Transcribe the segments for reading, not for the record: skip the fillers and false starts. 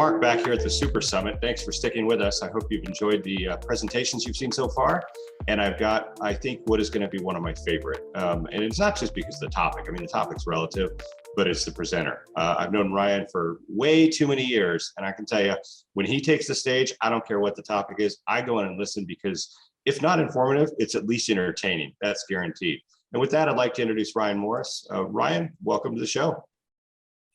Mark, back here at the Super Summit. Thanks for sticking with us. I hope you've enjoyed the presentations you've seen so far. And I've got, I think, what is going to be one of my favorite. And it's not just because of the topic. I mean, the topic's relative, but it's the presenter. I've known Ryan for way too many years. And I can tell you, when he takes the stage, I don't care what the topic is. I go in and listen because if not informative, it's at least entertaining. That's guaranteed. And with that, I'd like to introduce Ryan Morris. Ryan, welcome to the show.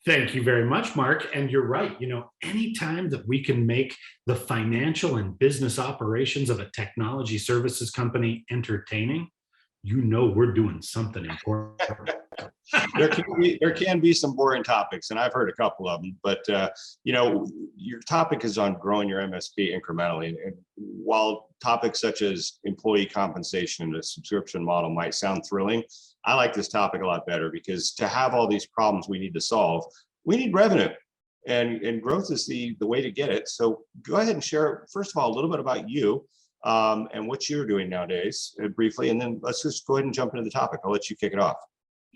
Thank you very much, Mark. And you're right. Anytime that we can make the financial and business operations of a technology services company entertaining, we're doing something important. There can be some boring topics, and I've heard a couple of them, but your topic is on growing your MSP incrementally. And while topics such as employee compensation and a subscription model might sound thrilling, I like this topic a lot better because to have all these problems we need to solve, we need revenue, and growth is the way to get it. So go ahead and share, first of all, a little bit about you and what you're doing nowadays briefly, and then let's just go ahead and jump into the topic. I'll let you kick it off.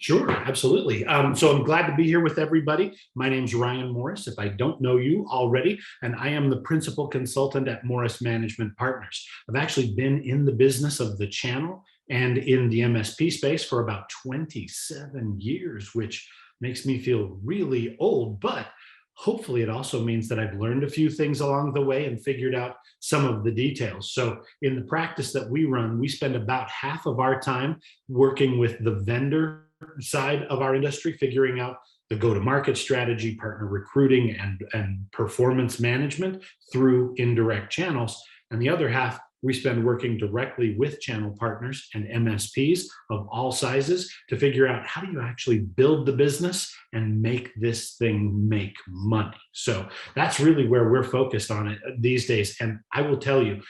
Sure, absolutely. So I'm glad to be here with everybody. My name's Ryan Morris, if I don't know you already, and I am the principal consultant at Morris Management Partners. I've actually been in the business of the channel and in the MSP space for about 27 years, which makes me feel really old, but hopefully it also means that I've learned a few things along the way and figured out some of the details. So in the practice that we run, we spend about half of our time working with the vendor side of our industry, figuring out the go-to-market strategy, partner recruiting, and performance management through indirect channels. And the other half, we spend working directly with channel partners and MSPs of all sizes to figure out how do you actually build the business and make this thing make money. So that's really where we're focused on it these days. And I will tell you,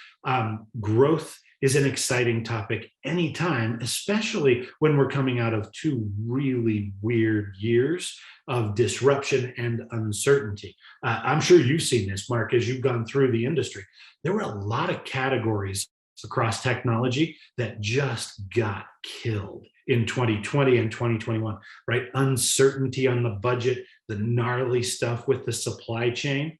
growth is an exciting topic anytime, especially when we're coming out of two really weird years of disruption and uncertainty. I'm sure you've seen this, Mark, as you've gone through the industry. There were a lot of categories across technology that just got killed in 2020 and 2021, right? Uncertainty on the budget, the gnarly stuff with the supply chain,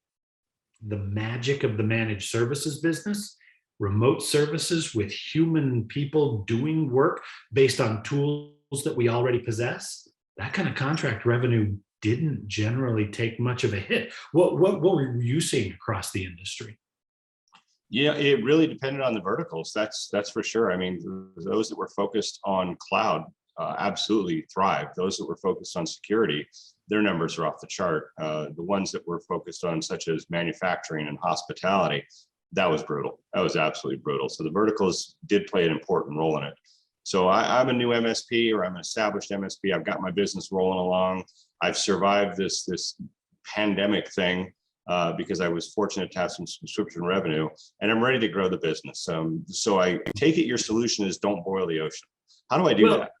the magic of the managed services business, remote services with human people doing work based on tools that we already possess. That kind of contract revenue didn't generally take much of a hit. What were you seeing across the industry? Yeah, it really depended on the verticals. That's for sure. I mean, those that were focused on cloud absolutely thrived. Those that were focused on security, their numbers are off the chart. The ones that were focused on such as manufacturing and hospitality, that was brutal. That was absolutely brutal. So the verticals did play an important role in it. So I'm a new MSP, or I'm an established MSP. I've got my business rolling along. I've survived this pandemic thing because I was fortunate to have some subscription revenue, and I'm ready to grow the business. So I take it your solution is don't boil the ocean. How do I do that?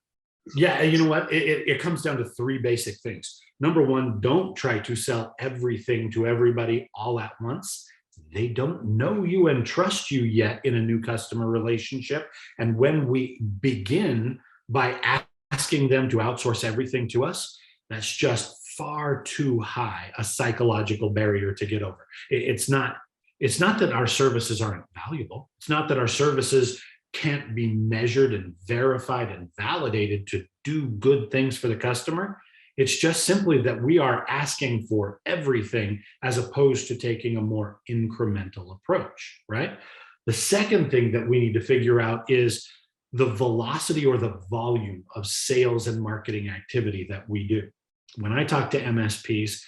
Yeah, you know what? It comes down to three basic things. Number one, don't try to sell everything to everybody all at once. They don't know you and trust you yet in a new customer relationship. And when we begin by asking them to outsource everything to us, that's just far too high a psychological barrier to get over. It's not that our services aren't valuable. It's not that our services can't be measured and verified and validated to do good things for the customer. It's just simply that we are asking for everything as opposed to taking a more incremental approach, right? The second thing that we need to figure out is the velocity or the volume of sales and marketing activity that we do. When I talk to MSPs,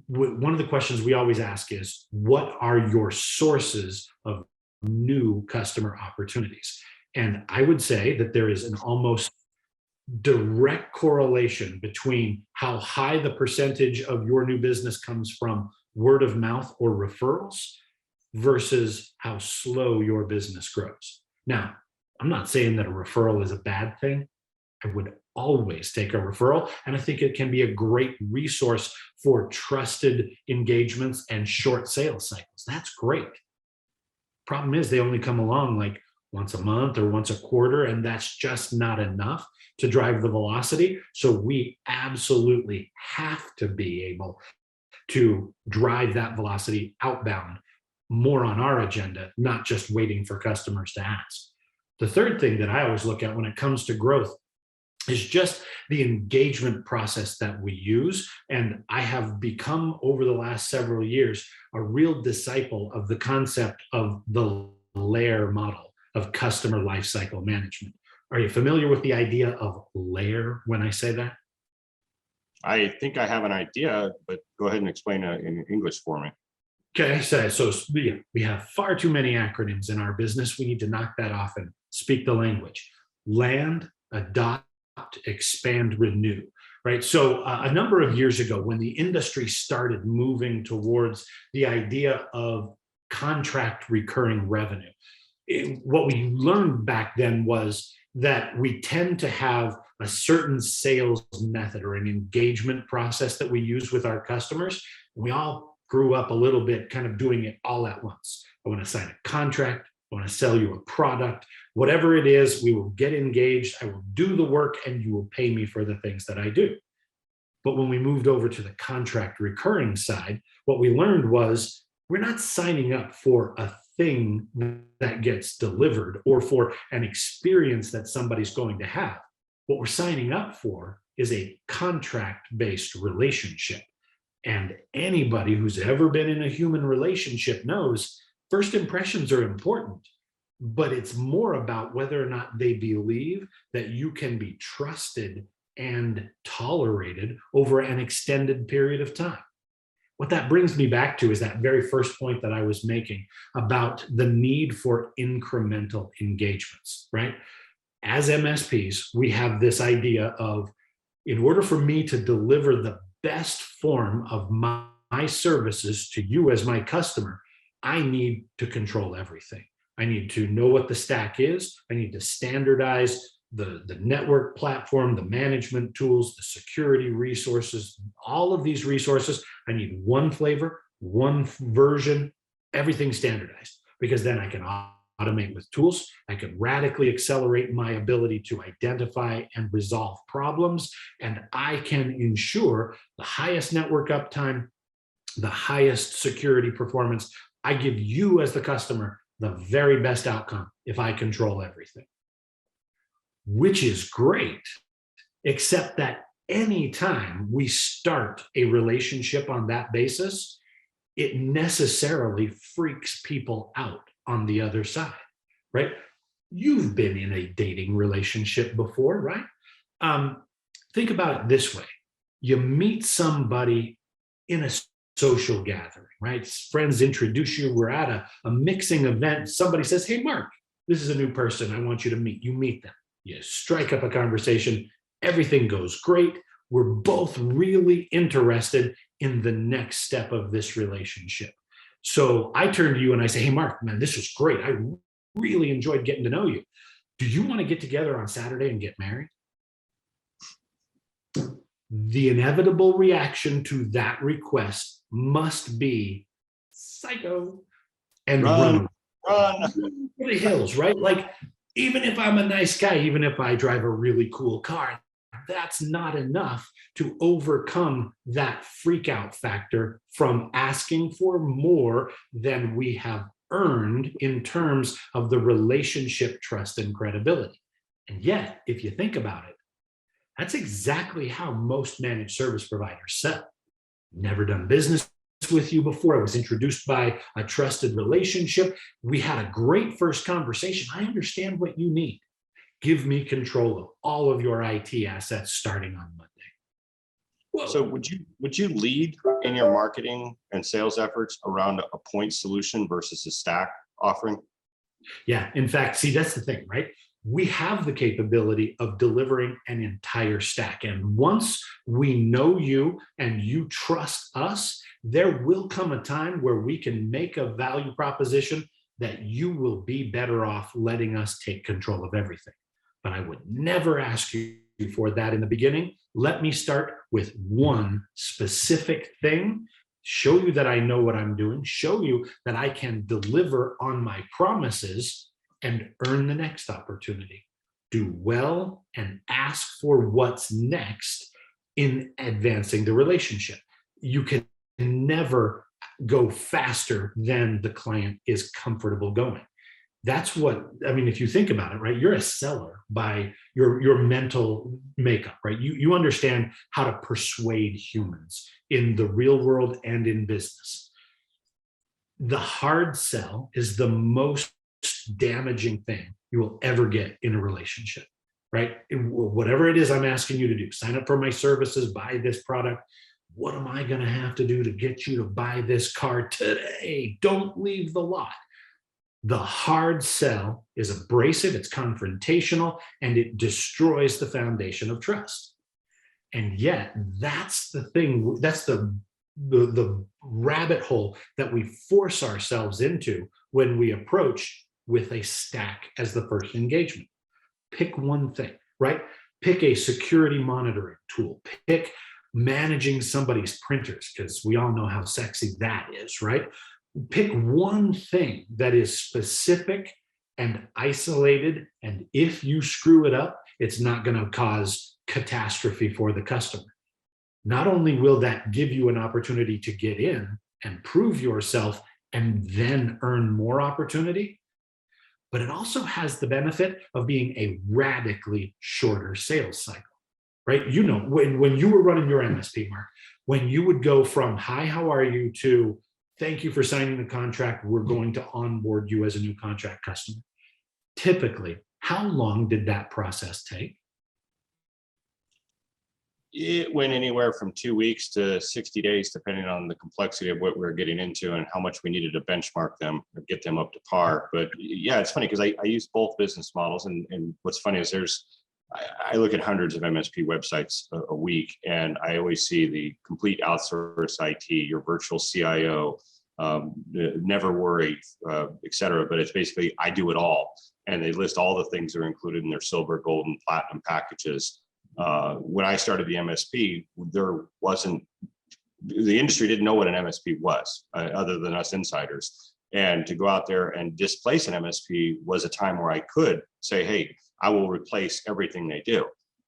one of the questions we always ask is, what are your sources of new customer opportunities? And I would say that there is an almost direct correlation between how high the percentage of your new business comes from word of mouth or referrals versus how slow your business grows. Now, I'm not saying that a referral is a bad thing. I would always take a referral, and I think it can be a great resource for trusted engagements and short sales cycles. That's great. Problem is, they only come along like once a month or once a quarter, and that's just not enough to drive the velocity. So we absolutely have to be able to drive that velocity outbound more on our agenda, not just waiting for customers to ask. The third thing that I always look at when it comes to growth is just the engagement process that we use. And I have become, over the last several years, a real disciple of the concept of the layer model of customer lifecycle management. Are you familiar with the idea of layer when I say that? I think I have an idea, but go ahead and explain it in English for me. Okay, so yeah, we have far too many acronyms in our business. We need to knock that off and speak the language. Land, adopt, expand, renew, right? So a number of years ago, when the industry started moving towards the idea of contract recurring revenue, what we learned back then was that we tend to have a certain sales method or an engagement process that we use with our customers. We all grew up a little bit kind of doing it all at once. I want to sign a contract. I want to sell you a product. Whatever it is, we will get engaged. I will do the work and you will pay me for the things that I do. But when we moved over to the contract recurring side, what we learned was we're not signing up for a thing that gets delivered or for an experience that somebody's going to have. What we're signing up for is a contract-based relationship. And anybody who's ever been in a human relationship knows first impressions are important, but it's more about whether or not they believe that you can be trusted and tolerated over an extended period of time. What that brings me back to is that very first point that I was making about the need for incremental engagements, right? As MSPs, we have this idea of, in order for me to deliver the best form of my services to you as my customer, I need to control everything. I need to know what the stack is. I need to standardize the network platform, the management tools, the security resources, all of these resources. I need one flavor, one version, everything standardized, because then I can automate with tools. I can radically accelerate my ability to identify and resolve problems, and I can ensure the highest network uptime, the highest security performance. I give you as the customer the very best outcome if I control everything, which is great, except that anytime we start a relationship on that basis, it necessarily freaks people out on the other side, right? You've been in a dating relationship before, right? Think about it this way. You meet somebody in a social gathering, right? Friends introduce you. We're at a mixing event. Somebody says, hey, Mark, this is a new person I want you to meet. You meet them. You strike up a conversation. Everything goes great. We're both really interested in the next step of this relationship. So I turn to you and I say, hey, Mark, man, this was great. I really enjoyed getting to know you. Do you want to get together on Saturday and get married? The inevitable reaction to that request must be psycho and run for the hills, right? Like, even if I'm a nice guy, even if I drive a really cool car, that's not enough to overcome that freak out factor from asking for more than we have earned in terms of the relationship, trust, and credibility. And yet, if you think about it, that's exactly how most managed service providers sell. Never done business with you before. I was introduced by a trusted relationship. We had a great first conversation. I understand what you need. Give me control of all of your IT assets starting on Monday. Whoa. So would you lead in your marketing and sales efforts around a point solution versus a stack offering? Yeah, in fact, see, that's the thing, right? We have the capability of delivering an entire stack. And once we know you and you trust us, there will come a time where we can make a value proposition that you will be better off letting us take control of everything. But I would never ask you for that in the beginning. Let me start with one specific thing, show you that I know what I'm doing, show you that I can deliver on my promises, and earn the next opportunity. Do well and ask for what's next in advancing the relationship. You can never go faster than the client is comfortable going. That's what, I mean, if you think about it, right, you're a seller by your mental makeup, right? You understand how to persuade humans in the real world and in business. The hard sell is the most damaging thing you will ever get in a relationship, right? Whatever it is I'm asking you to do, sign up for my services, buy this product. What am I going to have to do to get you to buy this car today? Don't leave the lot. The hard sell is abrasive, it's confrontational, and it destroys the foundation of trust. And yet, that's the thing, that's the rabbit hole that we force ourselves into when we approach with a stack as the first engagement. Pick one thing, right? Pick a security monitoring tool. Pick managing somebody's printers, because we all know how sexy that is, right? Pick one thing that is specific and isolated, and if you screw it up, it's not going to cause catastrophe for the customer. Not only will that give you an opportunity to get in and prove yourself and then earn more opportunity, but it also has the benefit of being a radically shorter sales cycle, right? You know, when you were running your MSP, Mark, when you would go from, hi, how are you, to thank you for signing the contract, we're going to onboard you as a new contract customer. Typically, how long did that process take? It went anywhere from 2 weeks to 60 days, depending on the complexity of what we were getting into and how much we needed to benchmark them or get them up to par. But yeah, it's funny because I use both business models. And what's funny is I look at hundreds of MSP websites a week, and I always see the complete outsource IT, your virtual CIO, never worry, et cetera. But it's basically, I do it all. And they list all the things that are included in their silver, gold, and platinum packages. When I started the MSP, the industry didn't know what an MSP was, other than us insiders. And to go out there and displace an MSP was a time where I could say, hey, I will replace everything they do.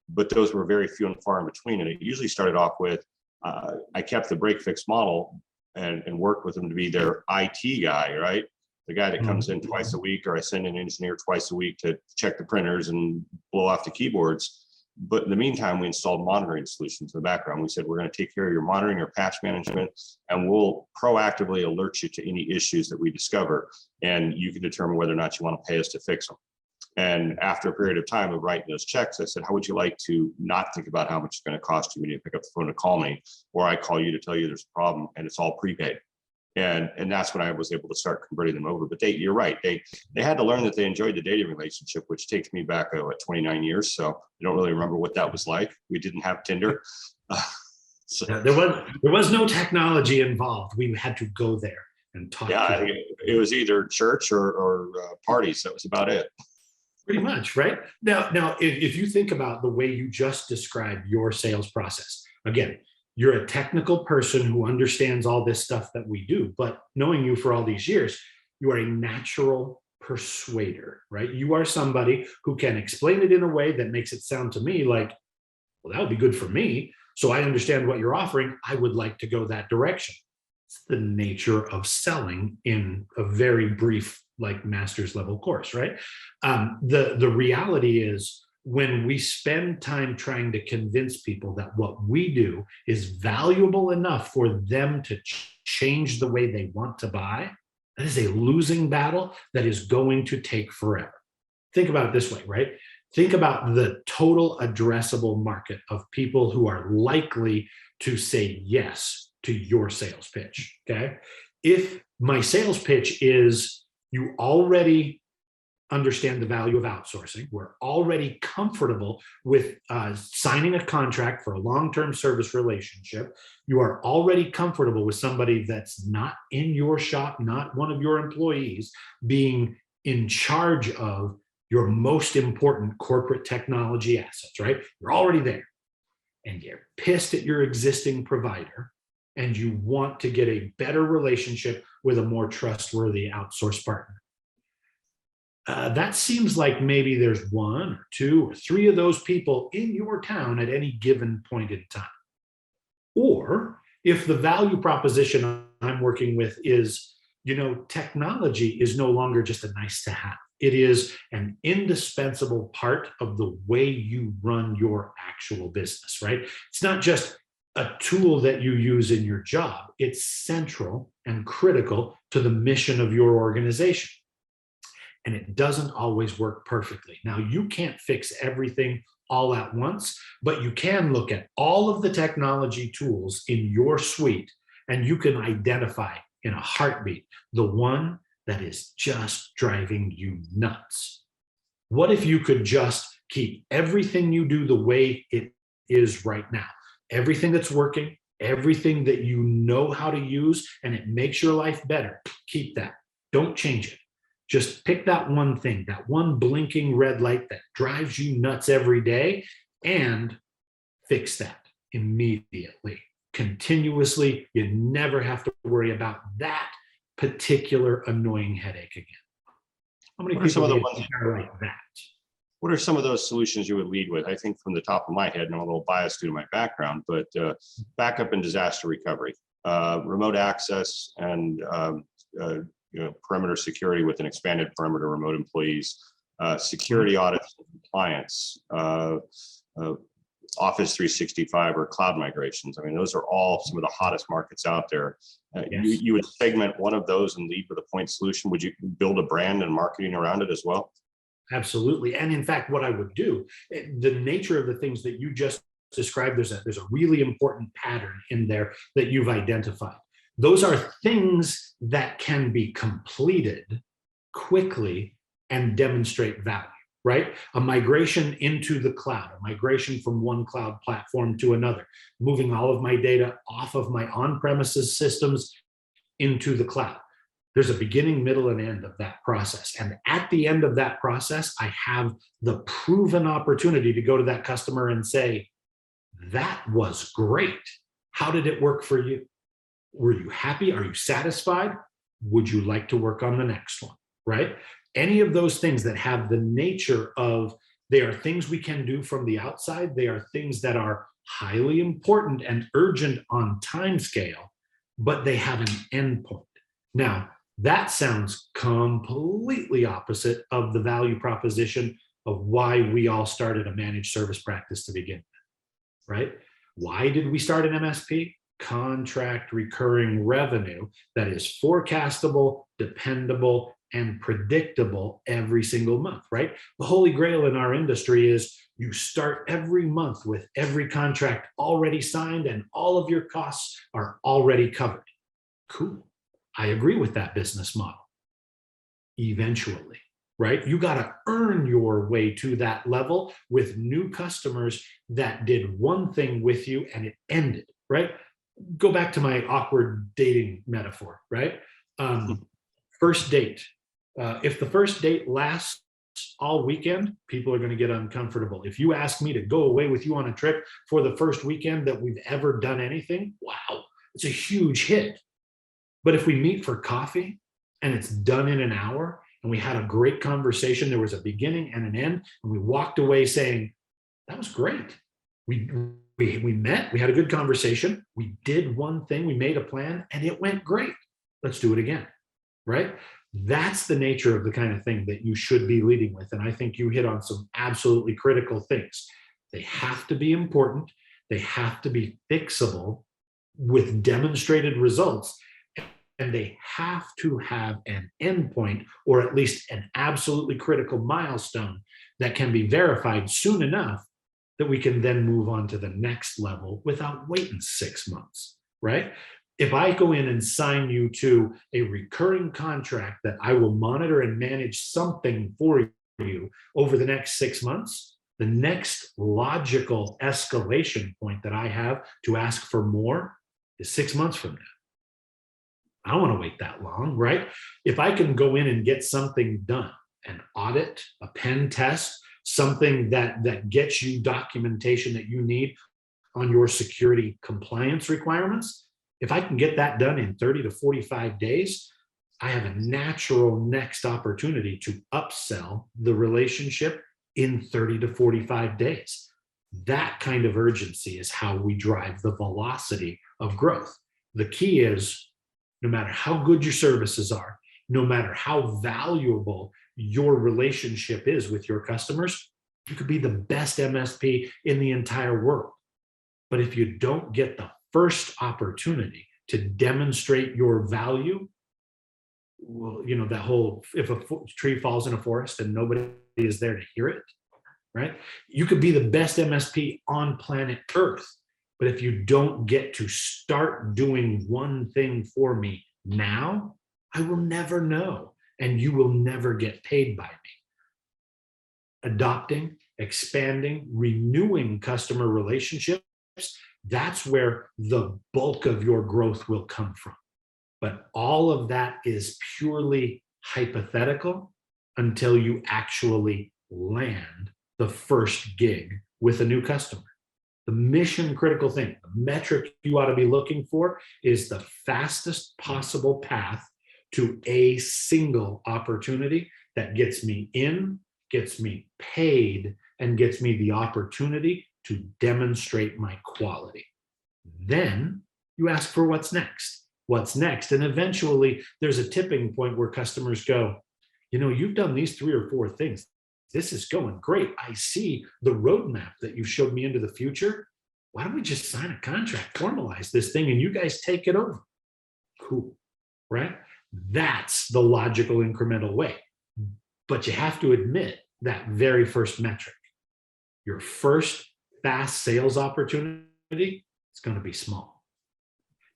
But those were very few and far in between. And it usually started off with, I kept the break fix model and worked with them to be their IT guy, right? The guy that comes in twice a week, or I send an engineer twice a week to check the printers and blow off the keyboards. But in the meantime, we installed monitoring solutions in the background. We said, we're going to take care of your monitoring, your patch management, and we'll proactively alert you to any issues that we discover. And you can determine whether or not you want to pay us to fix them. And after a period of time of writing those checks, I said, how would you like to not think about how much it's going to cost you when you pick up the phone to call me, or I call you to tell you there's a problem and it's all prepaid? And that's when I was able to start converting them over. But you're right. They had to learn that they enjoyed the dating relationship, which takes me back 29 years. So I don't really remember what that was like. We didn't have Tinder. So there was no technology involved. We had to go there and talk. Yeah, it was either church or parties. That was about it. Pretty much, right? Now, if you think about the way you just described your sales process, again, you're a technical person who understands all this stuff that we do, but knowing you for all these years, you are a natural persuader, right? You are somebody who can explain it in a way that makes it sound to me like, well, that would be good for me. So I understand what you're offering. I would like to go that direction. It's the nature of selling in a very brief, like master's level course, right? The reality is, when we spend time trying to convince people that what we do is valuable enough for them to change the way they want to buy, that is a losing battle that is going to take forever. Think about it this way, right? Think about the total addressable market of people who are likely to say yes to your sales pitch, okay? If my sales pitch is, you already understand the value of outsourcing, we're already comfortable with signing a contract for a long-term service relationship, you are already comfortable with somebody that's not in your shop, not one of your employees, being in charge of your most important corporate technology assets, right? You're already there, and you're pissed at your existing provider, and you want to get a better relationship with a more trustworthy outsource partner. That seems like maybe there's 1 or 2 or 3 of those people in your town at any given point in time. Or If the value proposition I'm working with is, technology is no longer just a nice to have. It is an indispensable part of the way you run your actual business, right? It's not just a tool that you use in your job. It's central and critical to the mission of your organization. And it doesn't always work perfectly. Now, you can't fix everything all at once, but you can look at all of the technology tools in your suite and you can identify in a heartbeat the one that is just driving you nuts. What if you could just keep everything you do the way it is right now? Everything that's working, everything that you know how to use, and it makes your life better. Keep that. Don't change it. Just pick that one thing, that one blinking red light that drives you nuts every day, and fix that immediately, continuously. You never have to worry about that particular annoying headache again. How many people are like that? What are some of those solutions you would lead with? I think from the top of my head, and I'm a little biased due to my background, but backup and disaster recovery, remote access, and perimeter security with an expanded perimeter, remote employees, security audits and compliance, Office 365 or cloud migrations. I mean, those are all some of the hottest markets out there. Yes. You would segment one of those and lead with a point solution. Would you build a brand and marketing around it as well? Absolutely. And in fact, what I would do, the nature of the things that you just described, there's a really important pattern in there that you've identified. Those are things that can be completed quickly and demonstrate value, right? A migration into the cloud, a migration from one cloud platform to another, moving all of my data off of my on-premises systems into the cloud. There's a beginning, middle, and end of that process. And at the end of that process, I have the proven opportunity to go to that customer and say, that was great. How did it work for you? Were you happy? Are you satisfied? Would you like to work on the next one, right? Any of those things that have the nature of, they are things we can do from the outside. They are things that are highly important and urgent on time scale, but they have an endpoint. Now, that sounds completely opposite of the value proposition of why we all started a managed service practice to begin with, right? Why did we start an MSP? Contract recurring revenue that is forecastable, dependable, and predictable every single month, right? The holy grail in our industry is you start every month with every contract already signed and all of your costs are already covered. Cool. I agree with that business model. Eventually, right? You got to earn your way to that level with new customers that did one thing with you and it ended, right? Go back to my awkward dating metaphor, right? First date. If the first date lasts all weekend, people are going to get uncomfortable. If you ask me to go away with you on a trip for the first weekend that we've ever done anything, wow, it's a huge hit. But if we meet for coffee and it's done in an hour and we had a great conversation, there was a beginning and an end, and we walked away saying, that was great. We met, we had a good conversation, we did one thing, we made a plan, and it went great. Let's do it again, right? That's the nature of the kind of thing that you should be leading with. And I think you hit on some absolutely critical things. They have to be important. They have to be fixable with demonstrated results. And they have to have an endpoint, or at least an absolutely critical milestone that can be verified soon enough that we can then move on to the next level without waiting 6 months, right? If I go in and sign you to a recurring contract that I will monitor and manage something for you over the next 6 months, the next logical escalation point that I have to ask for more is 6 months from now. I don't want to wait that long, right? If I can go in and get something done, an audit, a pen test, something that gets you documentation that you need on your security compliance requirements, if I can get that done in 30 to 45 days, I have a natural next opportunity to upsell the relationship in 30 to 45 days. That kind of urgency is how we drive the velocity of growth. The key is, no matter how good your services are, no matter how valuable your relationship is with your customers, you could be the best MSP in the entire world. But if you don't get the first opportunity to demonstrate your value, well, that whole, if a tree falls in a forest and nobody is there to hear it, right? You could be the best MSP on planet Earth, but if you don't get to start doing one thing for me now, I will never know, and you will never get paid by me. Adopting, expanding, renewing customer relationships, that's where the bulk of your growth will come from. But all of that is purely hypothetical until you actually land the first gig with a new customer. The mission critical thing, the metric you ought to be looking for is the fastest possible path to a single opportunity that gets me in, gets me paid, and gets me the opportunity to demonstrate my quality. Then you ask for what's next. What's next? And eventually there's a tipping point where customers go, you've done these 3 or 4 things. This is going great. I see the roadmap that you showed me into the future. Why don't we just sign a contract, formalize this thing, and you guys take it over? Cool, right? That's the logical incremental way. But you have to admit that very first metric, your first fast sales opportunity, is going to be small.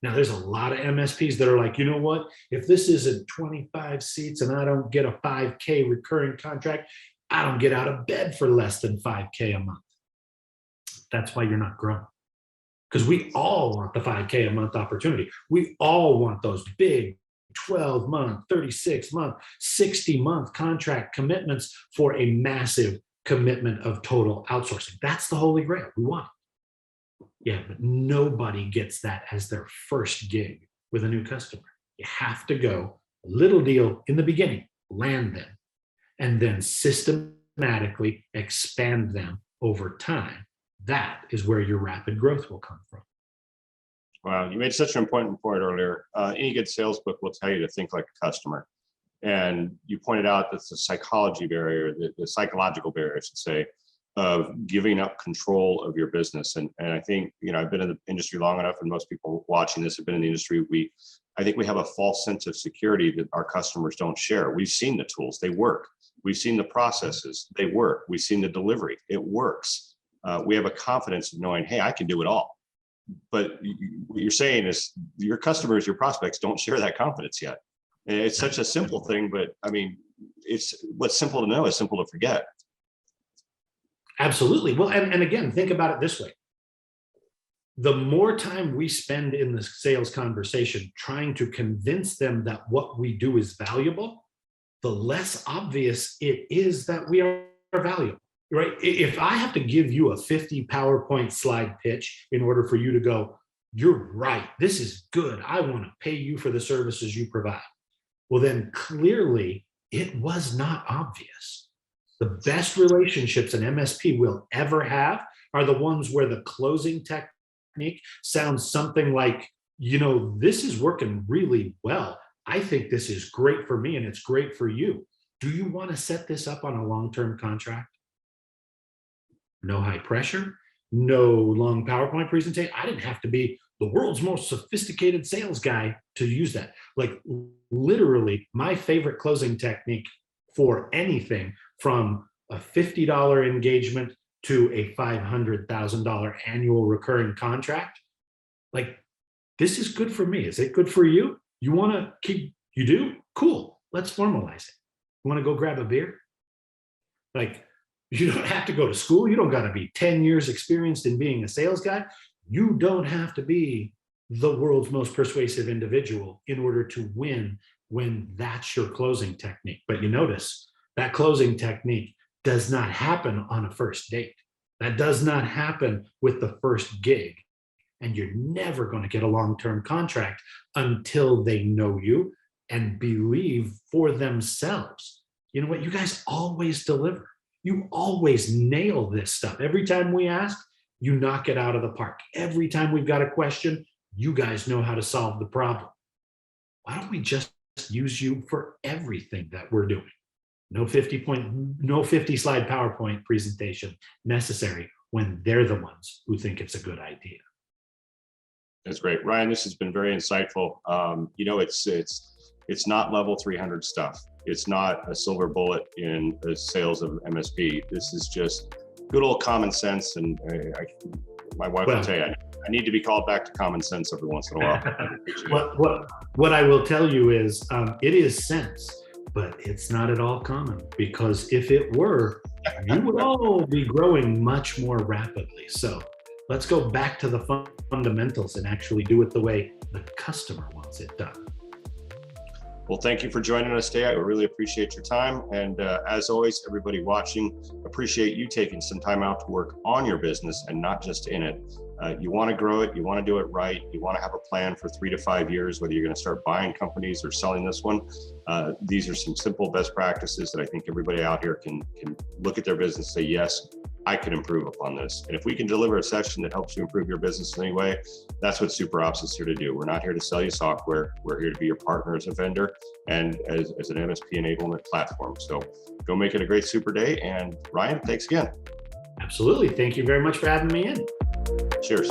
Now, there's a lot of MSPs that are like, you know what? If this isn't 25 seats and I don't get a 5K recurring contract, I don't get out of bed for less than 5K a month. That's why you're not growing. Because we all want the 5K a month opportunity. We all want those big 12-month, 36-month, 60-month contract commitments for a massive commitment of total outsourcing. That's the holy grail. We want it. Yeah, but nobody gets that as their first gig with a new customer. You have to go a little deal in the beginning, land them, and then systematically expand them over time. That is where your rapid growth will come from. Wow, you made such an important point earlier. Any good sales book will tell you to think like a customer. And you pointed out that the psychology barrier, the psychological barrier, I should say, of giving up control of your business. And I think, I've been in the industry long enough, and most people watching this have been in the industry. I think we have a false sense of security that our customers don't share. We've seen the tools, they work. We've seen the processes, they work. We've seen the delivery, it works. We have a confidence of knowing, hey, I can do it all. But what you're saying is your customers, your prospects don't share that confidence yet. And it's such a simple thing, but it's what's simple to know is simple to forget. Absolutely. Well, and again, think about it this way. The more time we spend in the sales conversation trying to convince them that what we do is valuable, the less obvious it is that we are valuable, right? If I have to give you a 50 PowerPoint slide pitch in order for you to go, you're right, this is good, I want to pay you for the services you provide, well, then clearly it was not obvious. The best relationships an MSP will ever have are the ones where the closing technique sounds something like, this is working really well. I think this is great for me and it's great for you. Do you want to set this up on a long-term contract? No high pressure, no long PowerPoint presentation. I didn't have to be the world's most sophisticated sales guy to use that. Like literally my favorite closing technique for anything from a $50 engagement to a $500,000 annual recurring contract. Like, this is good for me. Is it good for you? You want to keep, you do? Cool. Let's formalize it. You want to go grab a beer? Like, you don't have to go to school. You don't got to be 10 years experienced in being a sales guy. You don't have to be the world's most persuasive individual in order to win when that's your closing technique. But you notice that closing technique does not happen on a first date. That does not happen with the first gig. And you're never going to get a long-term contract until they know you and believe for themselves. You know what? You guys always deliver. You always nail this stuff. Every time we ask, you knock it out of the park. Every time we've got a question, you guys know how to solve the problem. Why don't we just use you for everything that we're doing? No 50 slide PowerPoint presentation necessary when they're the ones who think it's a good idea. That's great, Ryan. This has been very insightful. It's not level 300 stuff. It's not a silver bullet in the sales of MSP. This is just good old common sense. And my wife will tell you, I need to be called back to common sense every once in a while. What I will tell you is it is sense, but it's not at all common, because if it were, you would all be growing much more rapidly. So let's go back to the fundamentals and actually do it the way the customer wants it done. Well, thank you for joining us today. I really appreciate your time. And as always, everybody watching, appreciate you taking some time out to work on your business and not just in it. You want to grow it. You want to do it right. You want to have a plan for 3 to 5 years, whether you're going to start buying companies or selling this one. These are some simple best practices that I think everybody out here can look at their business and say, yes, I can improve upon this. And if we can deliver a session that helps you improve your business in any way, that's what SuperOps is here to do. We're not here to sell you software. We're here to be your partner as a vendor and as an MSP enablement platform. So go make it a great super day. And Ryan, thanks again. Absolutely. Thank you very much for having me in. Cheers.